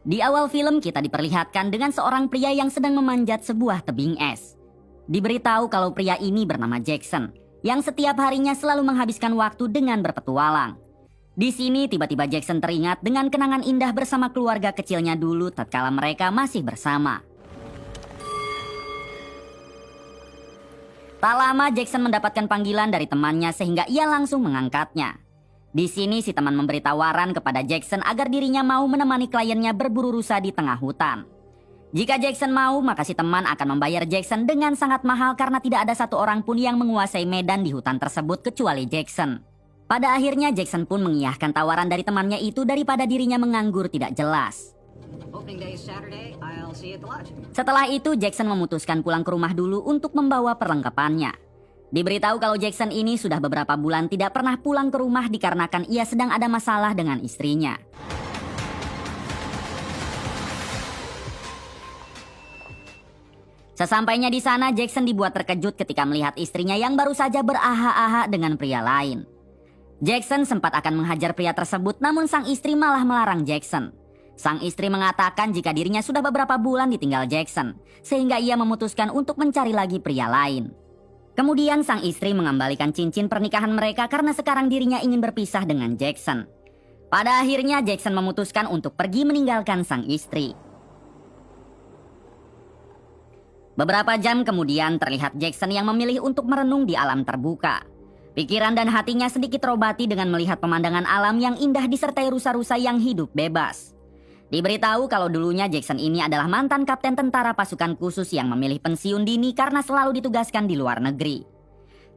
Di awal film kita diperlihatkan dengan seorang pria yang sedang memanjat sebuah tebing es. Diberitahu kalau pria ini bernama Jackson, yang setiap harinya selalu menghabiskan waktu dengan berpetualang. Di sini tiba-tiba Jackson teringat dengan kenangan indah bersama keluarga kecilnya dulu tatkala mereka masih bersama. Tak lama Jackson mendapatkan panggilan dari temannya sehingga ia langsung mengangkatnya. Di sini si teman memberi tawaran kepada Jackson agar dirinya mau menemani kliennya berburu rusa di tengah hutan. Jika Jackson mau, maka si teman akan membayar Jackson dengan sangat mahal karena tidak ada satu orang pun yang menguasai medan di hutan tersebut kecuali Jackson. Pada akhirnya Jackson pun mengiyakan tawaran dari temannya itu daripada dirinya menganggur tidak jelas. Setelah itu Jackson memutuskan pulang ke rumah dulu untuk membawa perlengkapannya. Diberitahu kalau Jackson ini sudah beberapa bulan tidak pernah pulang ke rumah dikarenakan ia sedang ada masalah dengan istrinya. Sesampainya di sana, Jackson dibuat terkejut ketika melihat istrinya yang baru saja berahak-ahak dengan pria lain. Jackson sempat akan menghajar pria tersebut, namun sang istri malah melarang Jackson. Sang istri mengatakan jika dirinya sudah beberapa bulan ditinggal Jackson, sehingga ia memutuskan untuk mencari lagi pria lain. Kemudian sang istri mengembalikan cincin pernikahan mereka karena sekarang dirinya ingin berpisah dengan Jackson. Pada akhirnya Jackson memutuskan untuk pergi meninggalkan sang istri. Beberapa jam kemudian terlihat Jackson yang memilih untuk merenung di alam terbuka. Pikiran dan hatinya sedikit terobati dengan melihat pemandangan alam yang indah disertai rusa-rusa yang hidup bebas. Diberitahu kalau dulunya Jackson ini adalah mantan kapten tentara pasukan khusus yang memilih pensiun dini karena selalu ditugaskan di luar negeri.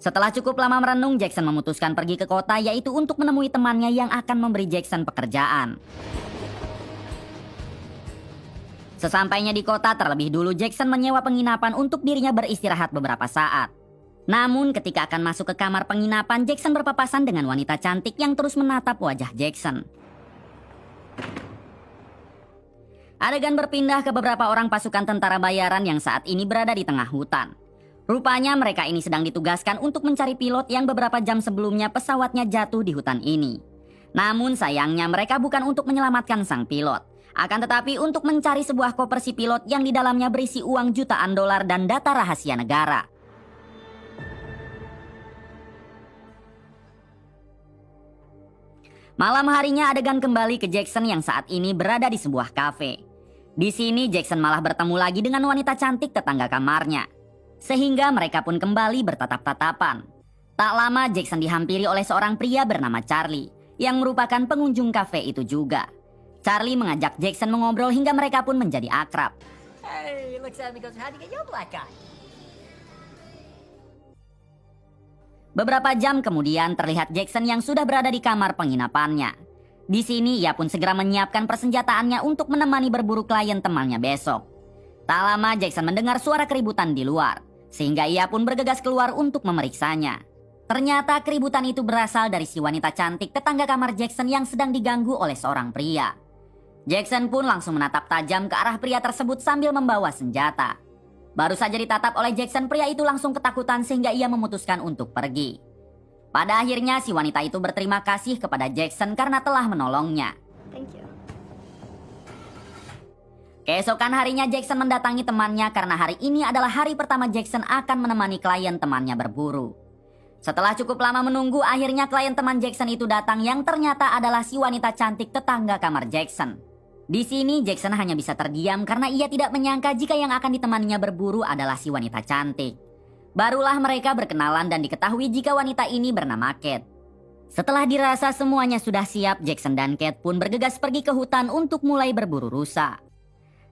Setelah cukup lama merenung, Jackson memutuskan pergi ke kota yaitu untuk menemui temannya yang akan memberi Jackson pekerjaan. Sesampainya di kota, terlebih dulu Jackson menyewa penginapan untuk dirinya beristirahat beberapa saat. Namun ketika akan masuk ke kamar penginapan, Jackson berpapasan dengan wanita cantik yang terus menatap wajah Jackson. Adegan berpindah ke beberapa orang pasukan tentara bayaran yang saat ini berada di tengah hutan. Rupanya mereka ini sedang ditugaskan untuk mencari pilot yang beberapa jam sebelumnya pesawatnya jatuh di hutan ini. Namun sayangnya mereka bukan untuk menyelamatkan sang pilot, akan tetapi untuk mencari sebuah koper si pilot yang di dalamnya berisi uang jutaan dolar dan data rahasia negara. Malam harinya adegan kembali ke Jackson yang saat ini berada di sebuah kafe. Di sini Jackson malah bertemu lagi dengan wanita cantik tetangga kamarnya. Sehingga mereka pun kembali bertatap-tatapan. Tak lama Jackson dihampiri oleh seorang pria bernama Charlie, yang merupakan pengunjung kafe itu juga. Charlie mengajak Jackson mengobrol hingga mereka pun menjadi akrab. Hey, looks at me goes, how'd you get your black eye? Beberapa jam kemudian terlihat Jackson yang sudah berada di kamar penginapannya. Di sini ia pun segera menyiapkan persenjataannya untuk menemani berburu klien temannya besok. Tak lama Jackson mendengar suara keributan di luar, sehingga ia pun bergegas keluar untuk memeriksanya. Ternyata keributan itu berasal dari si wanita cantik tetangga kamar Jackson yang sedang diganggu oleh seorang pria. Jackson pun langsung menatap tajam ke arah pria tersebut sambil membawa senjata. Baru saja ditatap oleh Jackson, pria itu langsung ketakutan sehingga ia memutuskan untuk pergi. Pada akhirnya si wanita itu berterima kasih kepada Jackson karena telah menolongnya. Thank you. Keesokan harinya Jackson mendatangi temannya karena hari ini adalah hari pertama Jackson akan menemani klien temannya berburu. Setelah cukup lama menunggu, akhirnya klien teman Jackson itu datang yang ternyata adalah si wanita cantik tetangga kamar Jackson. Di sini Jackson hanya bisa terdiam karena ia tidak menyangka jika yang akan ditemaninya berburu adalah si wanita cantik. Barulah mereka berkenalan dan diketahui jika wanita ini bernama Kate. Setelah dirasa semuanya sudah siap, Jackson dan Kate pun bergegas pergi ke hutan untuk mulai berburu rusa.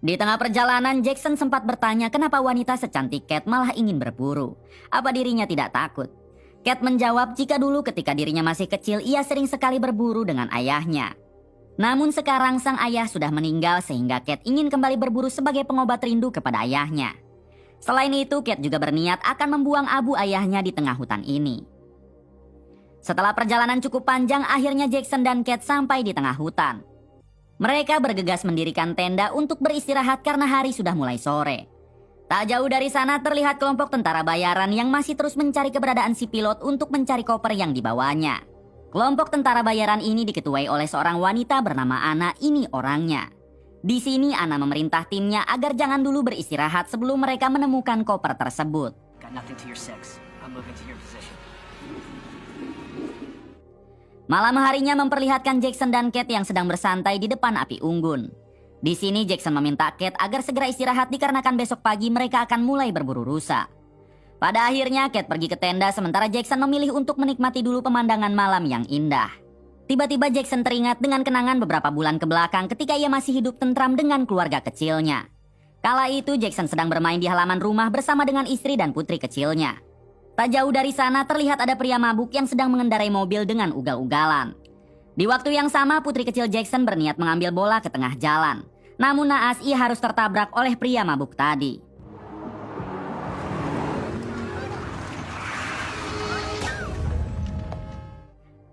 Di tengah perjalanan, Jackson sempat bertanya kenapa wanita secantik Kate malah ingin berburu. Apa dirinya tidak takut? Kate menjawab jika dulu ketika dirinya masih kecil, ia sering sekali berburu dengan ayahnya. Namun sekarang sang ayah sudah meninggal sehingga Kate ingin kembali berburu sebagai pengobat rindu kepada ayahnya. Selain itu, Kate juga berniat akan membuang abu ayahnya di tengah hutan ini. Setelah perjalanan cukup panjang, akhirnya Jackson dan Kate sampai di tengah hutan. Mereka bergegas mendirikan tenda untuk beristirahat karena hari sudah mulai sore. Tak jauh dari sana terlihat kelompok tentara bayaran yang masih terus mencari keberadaan si pilot untuk mencari koper yang dibawanya. Kelompok tentara bayaran ini diketuai oleh seorang wanita bernama Anna, ini orangnya. Di sini Anna memerintah timnya agar jangan dulu beristirahat sebelum mereka menemukan koper tersebut. Got nothing to your 6. I'm moving to your position. Malam harinya memperlihatkan Jackson dan Kate yang sedang bersantai di depan api unggun. Di sini Jackson meminta Kate agar segera istirahat dikarenakan besok pagi mereka akan mulai berburu rusa. Pada akhirnya Kate pergi ke tenda sementara Jackson memilih untuk menikmati dulu pemandangan malam yang indah. Tiba-tiba Jackson teringat dengan kenangan beberapa bulan ke belakang ketika ia masih hidup tentram dengan keluarga kecilnya. Kala itu Jackson sedang bermain di halaman rumah bersama dengan istri dan putri kecilnya. Tak jauh dari sana terlihat ada pria mabuk yang sedang mengendarai mobil dengan ugal-ugalan. Di waktu yang sama putri kecil Jackson berniat mengambil bola ke tengah jalan. Namun naas ia harus tertabrak oleh pria mabuk tadi.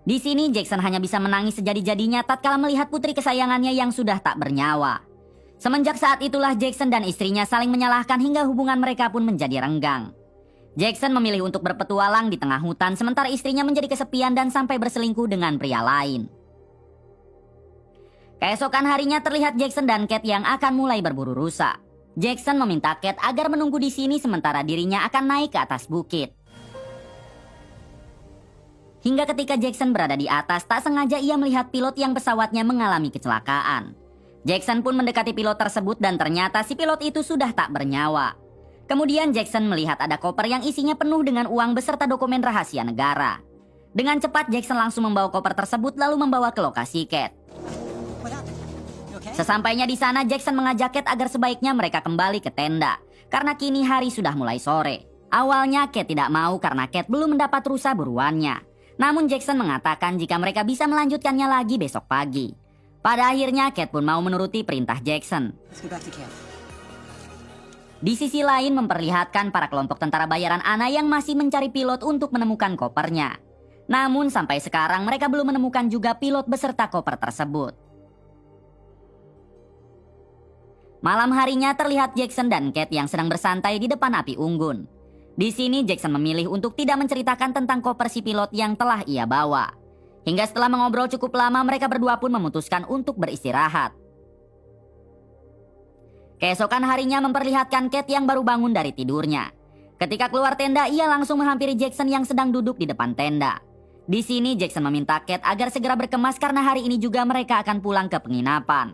Di sini Jackson hanya bisa menangis sejadi-jadinya tatkala melihat putri kesayangannya yang sudah tak bernyawa. Semenjak saat itulah Jackson dan istrinya saling menyalahkan hingga hubungan mereka pun menjadi renggang. Jackson memilih untuk berpetualang di tengah hutan sementara istrinya menjadi kesepian dan sampai berselingkuh dengan pria lain. Keesokan harinya terlihat Jackson dan Kate yang akan mulai berburu rusa. Jackson meminta Kate agar menunggu di sini sementara dirinya akan naik ke atas bukit. Hingga ketika Jackson berada di atas, tak sengaja ia melihat pilot yang pesawatnya mengalami kecelakaan. Jackson pun mendekati pilot tersebut dan ternyata si pilot itu sudah tak bernyawa. Kemudian Jackson melihat ada koper yang isinya penuh dengan uang beserta dokumen rahasia negara. Dengan cepat Jackson langsung membawa koper tersebut lalu membawa ke lokasi Kate. Sesampainya di sana Jackson mengajak Kate agar sebaiknya mereka kembali ke tenda karena kini hari sudah mulai sore. Awalnya Kate tidak mau karena Kate belum mendapat rusa buruannya. Namun Jackson mengatakan jika mereka bisa melanjutkannya lagi besok pagi. Pada akhirnya Kate pun mau menuruti perintah Jackson. Di sisi lain memperlihatkan para kelompok tentara bayaran Anna yang masih mencari pilot untuk menemukan kopernya. Namun sampai sekarang mereka belum menemukan juga pilot beserta koper tersebut. Malam harinya terlihat Jackson dan Kate yang sedang bersantai di depan api unggun. Di sini Jackson memilih untuk tidak menceritakan tentang koper si pilot yang telah ia bawa. Hingga setelah mengobrol cukup lama mereka berdua pun memutuskan untuk beristirahat. Keesokan harinya memperlihatkan Kate yang baru bangun dari tidurnya. Ketika keluar tenda ia langsung menghampiri Jackson yang sedang duduk di depan tenda. Di sini Jackson meminta Kate agar segera berkemas karena hari ini juga mereka akan pulang ke penginapan.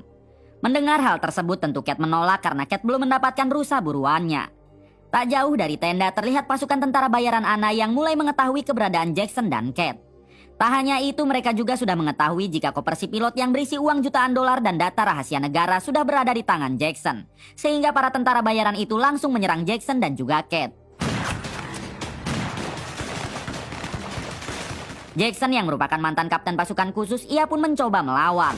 Mendengar hal tersebut tentu Kate menolak karena Kate belum mendapatkan rusa buruannya. Tak jauh dari tenda terlihat pasukan tentara bayaran Anna yang mulai mengetahui keberadaan Jackson dan Kate. Tak hanya itu mereka juga sudah mengetahui jika koper si pilot yang berisi uang jutaan dolar dan data rahasia negara sudah berada di tangan Jackson. Sehingga para tentara bayaran itu langsung menyerang Jackson dan juga Kate. Jackson yang merupakan mantan kapten pasukan khusus ia pun mencoba melawan.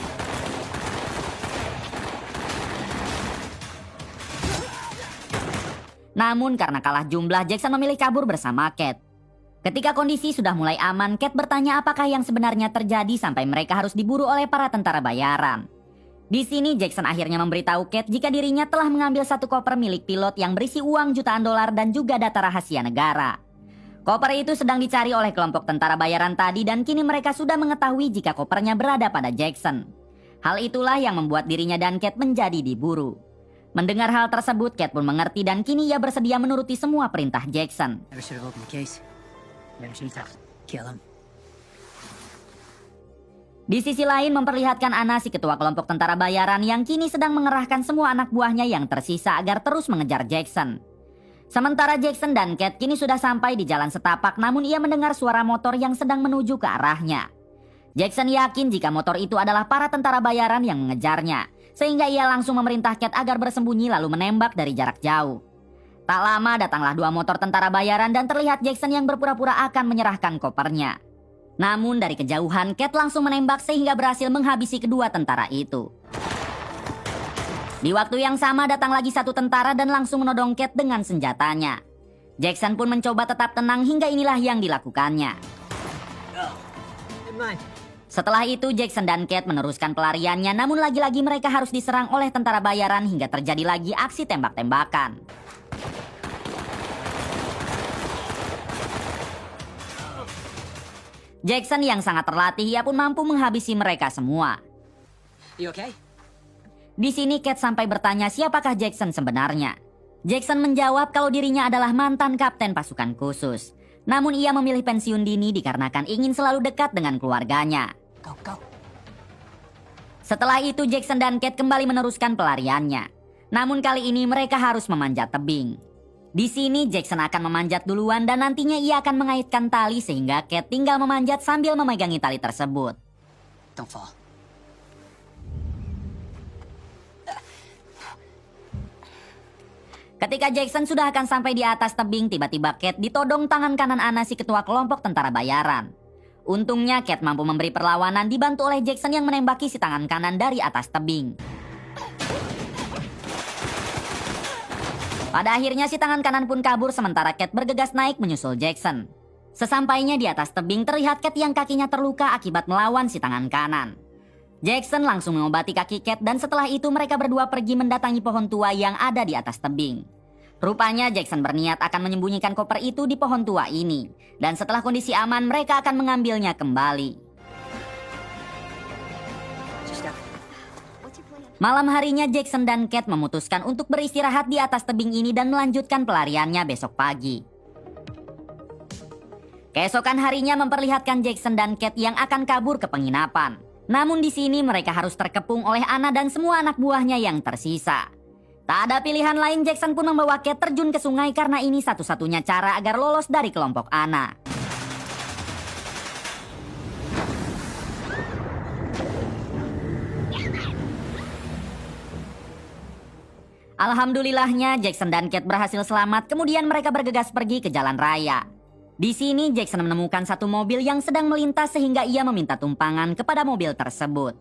Namun karena kalah jumlah, Jackson memilih kabur bersama Kate. Ketika kondisi sudah mulai aman, Kate bertanya apakah yang sebenarnya terjadi sampai mereka harus diburu oleh para tentara bayaran. Di sini Jackson akhirnya memberitahu Kate jika dirinya telah mengambil satu koper milik pilot yang berisi uang jutaan dolar dan juga data rahasia negara. Koper itu sedang dicari oleh kelompok tentara bayaran tadi dan kini mereka sudah mengetahui jika kopernya berada pada Jackson. Hal itulah yang membuat dirinya dan Kate menjadi diburu. Mendengar hal tersebut, Kate pun mengerti dan kini ia bersedia menuruti semua perintah Jackson. Di sisi lain memperlihatkan Anna si ketua kelompok tentara bayaran yang kini sedang mengerahkan semua anak buahnya yang tersisa agar terus mengejar Jackson. Sementara Jackson dan Kate kini sudah sampai di jalan setapak namun ia mendengar suara motor yang sedang menuju ke arahnya. Jackson yakin jika motor itu adalah para tentara bayaran yang mengejarnya. Sehingga ia langsung memerintah Kate agar bersembunyi lalu menembak dari jarak jauh. Tak lama datanglah dua motor tentara bayaran dan terlihat Jackson yang berpura-pura akan menyerahkan kopernya. Namun dari kejauhan Kate langsung menembak sehingga berhasil menghabisi kedua tentara itu. Di waktu yang sama datang lagi satu tentara dan langsung menodong Kate dengan senjatanya. Jackson pun mencoba tetap tenang hingga inilah yang dilakukannya. Setelah itu Jackson dan Kate meneruskan pelariannya namun lagi-lagi mereka harus diserang oleh tentara bayaran hingga terjadi lagi aksi tembak-tembakan. Jackson yang sangat terlatih ia pun mampu menghabisi mereka semua. You okay? Di sini Cat sampai bertanya siapakah Jackson sebenarnya. Jackson menjawab kalau dirinya adalah mantan kapten pasukan khusus. Namun ia memilih pensiun dini dikarenakan ingin selalu dekat dengan keluarganya. Go, go. Setelah itu Jackson dan Cat kembali meneruskan pelariannya. Namun kali ini mereka harus memanjat tebing. Di sini Jackson akan memanjat duluan dan nantinya ia akan mengaitkan tali sehingga Cat tinggal memanjat sambil memegangi tali tersebut. Don't fall. Ketika Jackson sudah akan sampai di atas tebing, tiba-tiba Cat ditodong tangan kanan Ana si ketua kelompok tentara bayaran. Untungnya Cat mampu memberi perlawanan dibantu oleh Jackson yang menembaki si tangan kanan dari atas tebing. Pada akhirnya si tangan kanan pun kabur sementara Cat bergegas naik menyusul Jackson. Sesampainya di atas tebing terlihat Cat yang kakinya terluka akibat melawan si tangan kanan. Jackson langsung mengobati kaki Cat dan setelah itu mereka berdua pergi mendatangi pohon tua yang ada di atas tebing. Rupanya Jackson berniat akan menyembunyikan koper itu di pohon tua ini. Dan setelah kondisi aman mereka akan mengambilnya kembali. Malam harinya Jackson dan Cat memutuskan untuk beristirahat di atas tebing ini dan melanjutkan pelariannya besok pagi. Keesokan harinya memperlihatkan Jackson dan Cat yang akan kabur ke penginapan. Namun di sini mereka harus terkepung oleh Ana dan semua anak buahnya yang tersisa. Tak ada pilihan lain, Jackson pun membawa Cat terjun ke sungai karena ini satu-satunya cara agar lolos dari kelompok Ana. Alhamdulillahnya Jackson dan Cat berhasil selamat, kemudian mereka bergegas pergi ke jalan raya. Di sini Jackson menemukan satu mobil yang sedang melintas sehingga ia meminta tumpangan kepada mobil tersebut.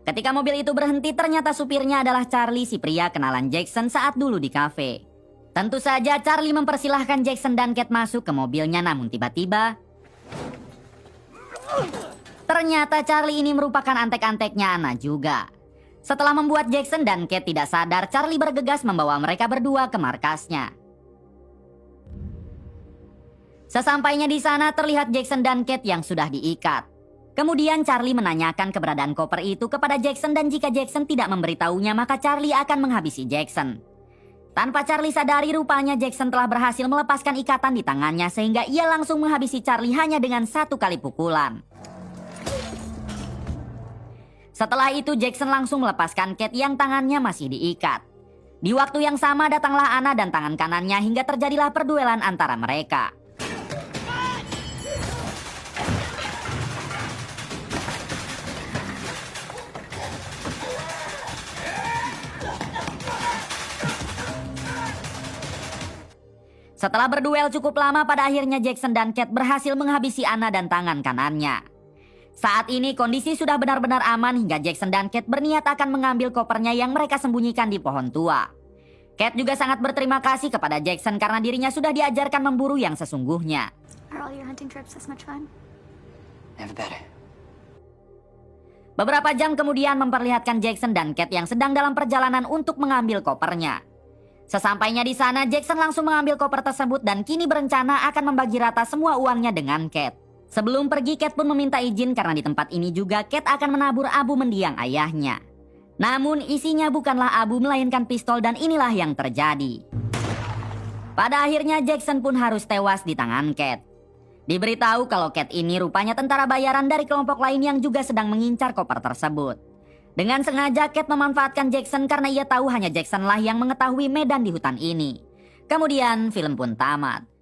Ketika mobil itu berhenti ternyata supirnya adalah Charlie si pria kenalan Jackson saat dulu di kafe. Tentu saja Charlie mempersilahkan Jackson dan Cat masuk ke mobilnya namun tiba-tiba ternyata Charlie ini merupakan antek-anteknya Ana juga. Setelah membuat Jackson dan Cat tidak sadar, Charlie bergegas membawa mereka berdua ke markasnya. Sesampainya di sana terlihat Jackson dan Cat yang sudah diikat. Kemudian Charlie menanyakan keberadaan koper itu kepada Jackson dan jika Jackson tidak memberitahunya maka Charlie akan menghabisi Jackson. Tanpa Charlie sadari rupanya Jackson telah berhasil melepaskan ikatan di tangannya sehingga ia langsung menghabisi Charlie hanya dengan satu kali pukulan. Setelah itu Jackson langsung melepaskan Cat yang tangannya masih diikat. Di waktu yang sama datanglah Ana dan tangan kanannya hingga terjadilah perduelan antara mereka. Setelah berduel cukup lama pada akhirnya Jackson dan Cat berhasil menghabisi Ana dan tangan kanannya. Saat ini kondisi sudah benar-benar aman hingga Jackson dan Cat berniat akan mengambil kopernya yang mereka sembunyikan di pohon tua. Cat juga sangat berterima kasih kepada Jackson karena dirinya sudah diajarkan memburu yang sesungguhnya. Are all your hunting trips this much fun? Never better. Beberapa jam kemudian memperlihatkan Jackson dan Cat yang sedang dalam perjalanan untuk mengambil kopernya. Sesampainya di sana, Jackson langsung mengambil koper tersebut dan kini berencana akan membagi rata semua uangnya dengan Cat. Sebelum pergi, Cat pun meminta izin karena di tempat ini juga Cat akan menabur abu mendiang ayahnya. Namun isinya bukanlah abu melainkan pistol dan inilah yang terjadi. Pada akhirnya Jackson pun harus tewas di tangan Cat. Diberitahu kalau Cat ini rupanya tentara bayaran dari kelompok lain yang juga sedang mengincar koper tersebut. Dengan sengaja Cat memanfaatkan Jackson karena ia tahu hanya Jackson lah yang mengetahui medan di hutan ini. Kemudian film pun tamat.